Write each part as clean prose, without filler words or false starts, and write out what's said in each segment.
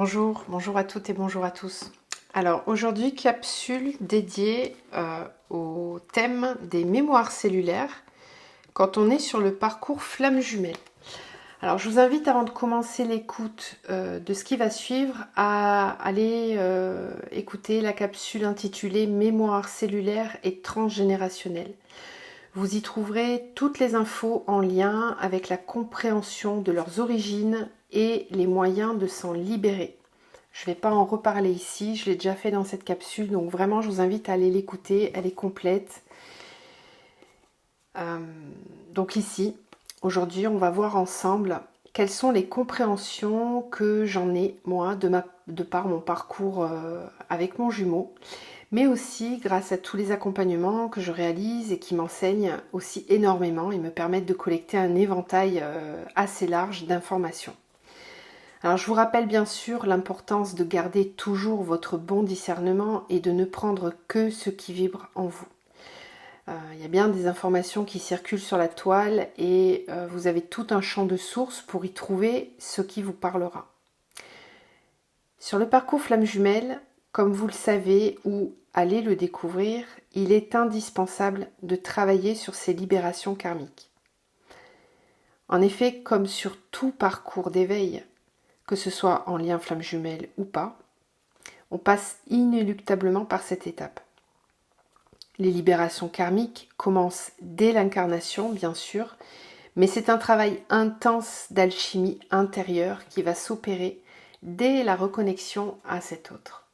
Bonjour à toutes et bonjour à tous. Alors aujourd'hui, capsule dédiée au thème des mémoires cellulaires quand on est sur le parcours flamme jumelle. Alors je vous invite avant de commencer l'écoute de ce qui va suivre à aller écouter la capsule intitulée Mémoire cellulaire et transgénérationnelle. Vous y trouverez toutes les infos en lien avec la compréhension de leurs origines et les moyens de s'en libérer. Je ne vais pas en reparler ici, je l'ai déjà fait dans cette capsule, donc vraiment je vous invite à aller l'écouter, elle est complète. Donc ici, aujourd'hui, on va voir ensemble quelles sont les compréhensions que j'en ai, moi, de par mon parcours avec mon jumeau, mais aussi grâce à tous les accompagnements que je réalise et qui m'enseignent aussi énormément et me permettent de collecter un éventail assez large d'informations. Alors je vous rappelle bien sûr l'importance de garder toujours votre bon discernement et de ne prendre que ce qui vibre en vous. Il y a bien des informations qui circulent sur la toile et vous avez tout un champ de sources pour y trouver ce qui vous parlera. Sur le parcours flamme jumelle, comme vous le savez ou allez le découvrir, il est indispensable de travailler sur ces libérations karmiques. En effet, comme sur tout parcours d'éveil, que ce soit en lien flamme jumelle ou pas, on passe inéluctablement par cette étape. Les libérations karmiques commencent dès l'incarnation, bien sûr, mais c'est un travail intense d'alchimie intérieure qui va s'opérer dès la reconnexion à cet autre.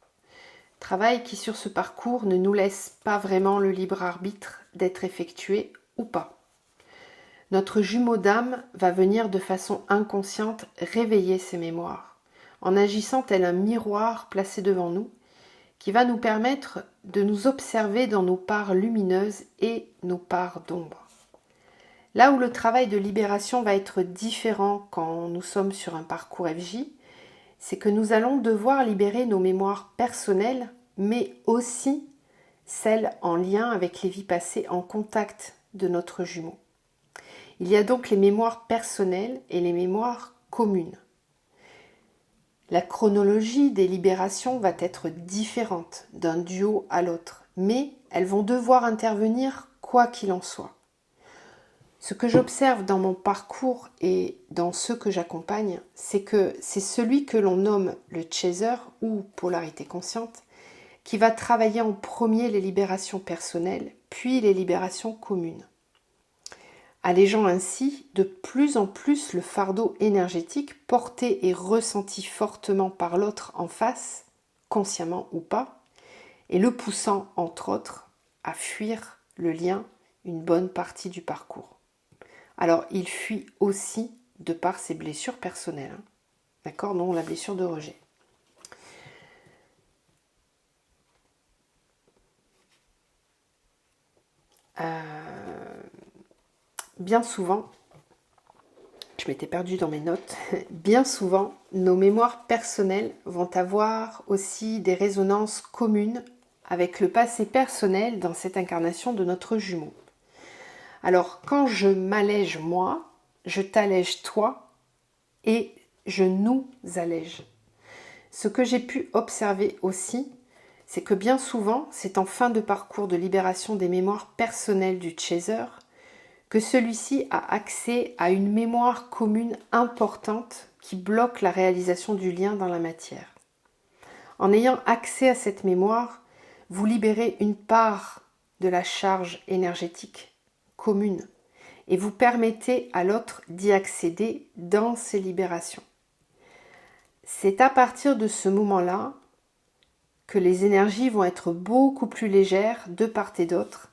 Travail qui, sur ce parcours, ne nous laisse pas vraiment le libre arbitre d'être effectué ou pas. Notre jumeau d'âme va venir de façon inconsciente réveiller ses mémoires, en agissant tel un miroir placé devant nous, qui va nous permettre de nous observer dans nos parts lumineuses et nos parts d'ombre. Là où le travail de libération va être différent quand nous sommes sur un parcours FJ, c'est que nous allons devoir libérer nos mémoires personnelles, mais aussi celles en lien avec les vies passées en contact de notre jumeau. Il y a donc les mémoires personnelles et les mémoires communes. La chronologie des libérations va être différente d'un duo à l'autre, mais elles vont devoir intervenir quoi qu'il en soit. Ce que j'observe dans mon parcours et dans ceux que j'accompagne, c'est que c'est celui que l'on nomme le chaser ou polarité consciente qui va travailler en premier les libérations personnelles, puis les libérations communes, allégeant ainsi de plus en plus le fardeau énergétique porté et ressenti fortement par l'autre en face, consciemment ou pas, et le poussant, entre autres, à fuir le lien une bonne partie du parcours. Alors, il fuit aussi de par ses blessures personnelles, d'accord, non, la blessure de rejet. Bien souvent, je m'étais perdue dans mes notes, bien souvent, nos mémoires personnelles vont avoir aussi des résonances communes avec le passé personnel dans cette incarnation de notre jumeau. Alors, quand je m'allège moi, je t'allège toi et je nous allège. Ce que j'ai pu observer aussi, c'est que bien souvent, c'est en fin de parcours de libération des mémoires personnelles du chaser que celui-ci a accès à une mémoire commune importante qui bloque la réalisation du lien dans la matière. En ayant accès à cette mémoire, vous libérez une part de la charge énergétique commune et vous permettez à l'autre d'y accéder dans ses libérations. C'est à partir de ce moment-là que les énergies vont être beaucoup plus légères de part et d'autre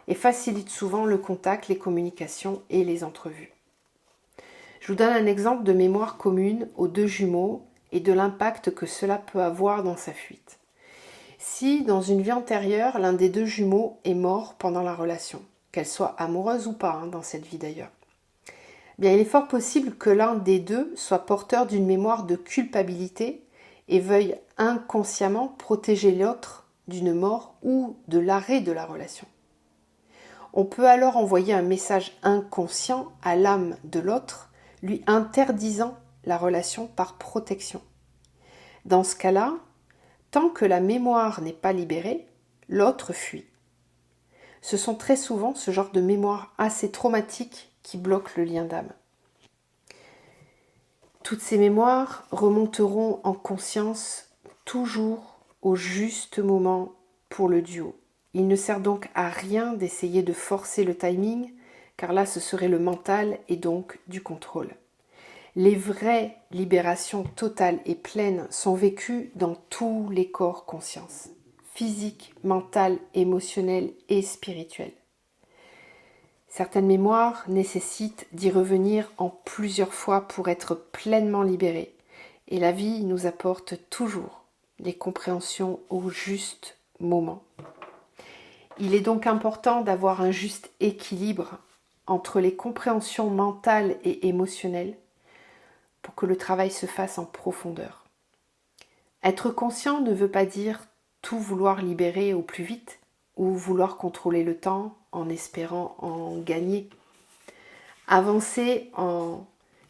et facilitent souvent le contact, les communications et les entrevues. Je vous donne un exemple de mémoire commune aux deux jumeaux et de l'impact que cela peut avoir dans sa fuite. Si, dans une vie antérieure, l'un des deux jumeaux est mort pendant la relation, qu'elle soit amoureuse ou pas, dans cette vie d'ailleurs, bien, il est fort possible que l'un des deux soit porteur d'une mémoire de culpabilité et veuille inconsciemment protéger l'autre d'une mort ou de l'arrêt de la relation. On peut alors envoyer un message inconscient à l'âme de l'autre, lui interdisant la relation par protection. Dans ce cas-là, tant que la mémoire n'est pas libérée, l'autre fuit. Ce sont très souvent ce genre de mémoires assez traumatiques qui bloquent le lien d'âme. Toutes ces mémoires remonteront en conscience toujours au juste moment pour le duo. Il ne sert donc à rien d'essayer de forcer le timing, car là ce serait le mental et donc du contrôle. Les vraies libérations totales et pleines sont vécues dans tous les corps conscience, physique, mental, émotionnel et spirituel. Certaines mémoires nécessitent d'y revenir en plusieurs fois pour être pleinement libérées, et la vie nous apporte toujours les compréhensions au juste moment. Il est donc important d'avoir un juste équilibre entre les compréhensions mentales et émotionnelles pour que le travail se fasse en profondeur. Être conscient ne veut pas dire tout vouloir libérer au plus vite ou vouloir contrôler le temps en espérant en gagner. Avancer en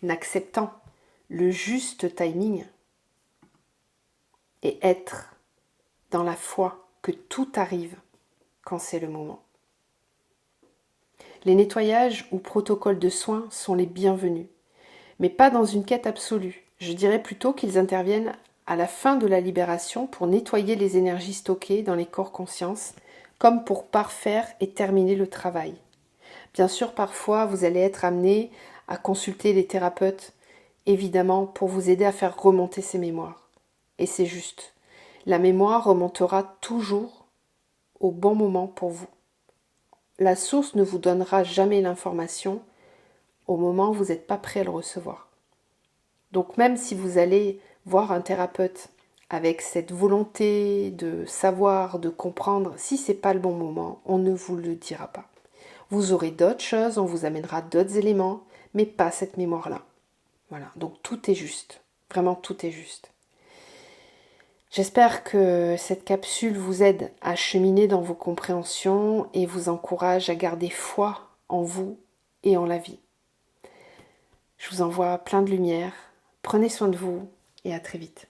acceptant le juste timing et être dans la foi que tout arrive quand c'est le moment. Les nettoyages ou protocoles de soins sont les bienvenus, mais pas dans une quête absolue. Je dirais plutôt qu'ils interviennent à la fin de la libération pour nettoyer les énergies stockées dans les corps conscience, comme pour parfaire et terminer le travail. Bien sûr, parfois, vous allez être amené à consulter les thérapeutes, évidemment, pour vous aider à faire remonter ces mémoires. Et c'est juste. La mémoire remontera toujours au bon moment pour vous. La source ne vous donnera jamais l'information au moment où vous n'êtes pas prêt à le recevoir. Donc même si vous allez voir un thérapeute avec cette volonté de savoir, de comprendre, si ce n'est pas le bon moment, on ne vous le dira pas. Vous aurez d'autres choses, on vous amènera d'autres éléments, mais pas cette mémoire-là. Voilà, donc tout est juste. Vraiment, tout est juste. J'espère que cette capsule vous aide à cheminer dans vos compréhensions et vous encourage à garder foi en vous et en la vie. Je vous envoie plein de lumière. Prenez soin de vous et à très vite.